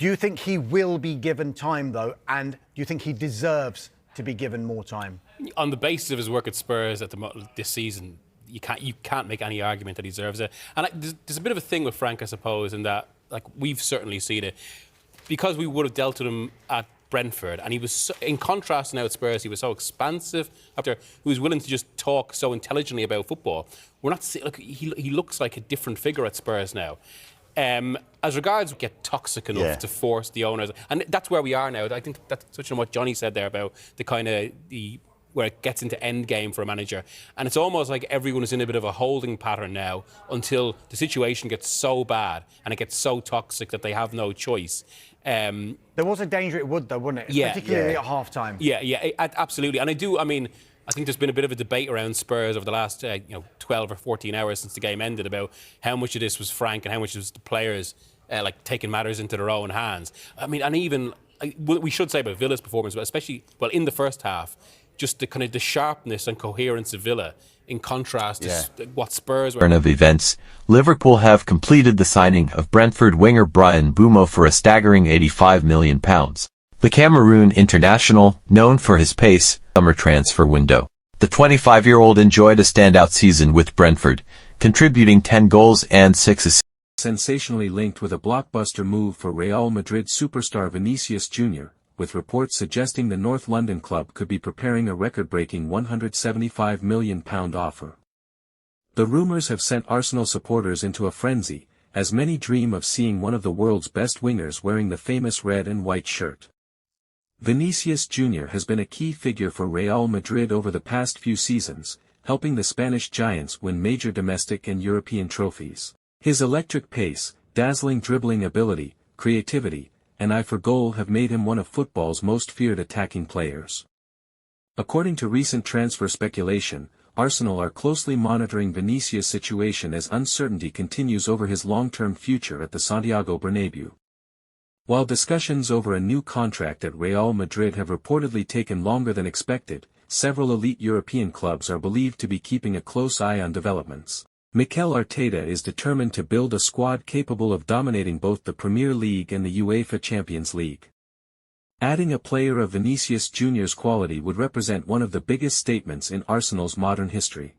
Do you think he will be given time, though? And do you think he deserves to be given more time? On the basis of his work at Spurs this season, you can't make any argument that he deserves it. And there's a bit of a thing with Frank, I suppose, in that we've certainly seen it. Because we would have dealt with him at Brentford, and he was so, in contrast now at Spurs, he was so expansive after he was willing to just talk so intelligently about football. We're not he looks like a different figure at Spurs now. As regards get toxic enough to force the owners, and that's where we are now. I think that's touching on what Johnny said there about the kind of where it gets into end game for a manager, and it's almost like everyone is in a bit of a holding pattern now until the situation gets so bad and it gets so toxic that they have no choice. There was a danger it would, though, wasn't it? Yeah, particularly at half-time. Yeah, absolutely. And I think there's been a bit of a debate around Spurs over the last 12 or 14 hours since the game ended about how much of this was Frank and how much was the players taking matters into their own hands. We should say about Villa's performance, but especially in the first half, just the sharpness and coherence of Villa in contrast to what Spurs were. Of events, Liverpool have completed the signing of Brentford winger Brian Mbeumo for a staggering £85 million. The Cameroon international, known for his pace, summer transfer window. The 25-year-old enjoyed a standout season with Brentford, contributing 10 goals and 6 assists. Sensationally linked with a blockbuster move for Real Madrid superstar Vinicius Junior, with reports suggesting the North London club could be preparing a record-breaking £175 million offer. The rumours have sent Arsenal supporters into a frenzy, as many dream of seeing one of the world's best wingers wearing the famous red and white shirt. Vinicius Junior has been a key figure for Real Madrid over the past few seasons, helping the Spanish giants win major domestic and European trophies. His electric pace, dazzling dribbling ability, creativity, and eye for goal have made him one of football's most feared attacking players. According to recent transfer speculation, Arsenal are closely monitoring Vinicius' situation as uncertainty continues over his long-term future at the Santiago Bernabéu. While discussions over a new contract at Real Madrid have reportedly taken longer than expected, several elite European clubs are believed to be keeping a close eye on developments. Mikel Arteta is determined to build a squad capable of dominating both the Premier League and the UEFA Champions League. Adding a player of Vinicius Junior's quality would represent one of the biggest statements in Arsenal's modern history.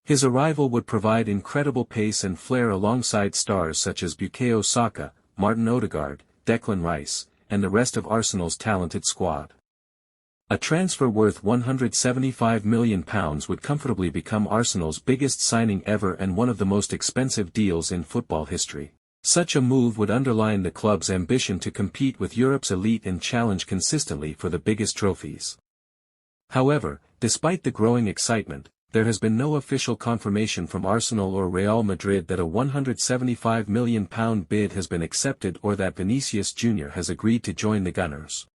His arrival would provide incredible pace and flair alongside stars such as Bukayo Saka, Martin Odegaard, Declan Rice, and the rest of Arsenal's talented squad. A transfer worth £175 million would comfortably become Arsenal's biggest signing ever and one of the most expensive deals in football history. Such a move would underline the club's ambition to compete with Europe's elite and challenge consistently for the biggest trophies. However, despite the growing excitement, there has been no official confirmation from Arsenal or Real Madrid that a £175 million bid has been accepted or that Vinicius Junior has agreed to join the Gunners.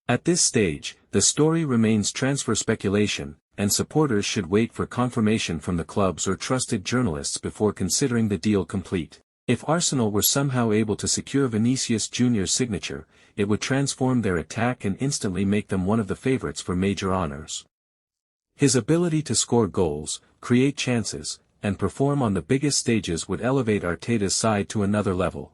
At this stage, the story remains transfer speculation, and supporters should wait for confirmation from the clubs or trusted journalists before considering the deal complete. If Arsenal were somehow able to secure Vinicius Junior's signature, it would transform their attack and instantly make them one of the favourites for major honours. His ability to score goals, create chances, and perform on the biggest stages would elevate Arteta's side to another level.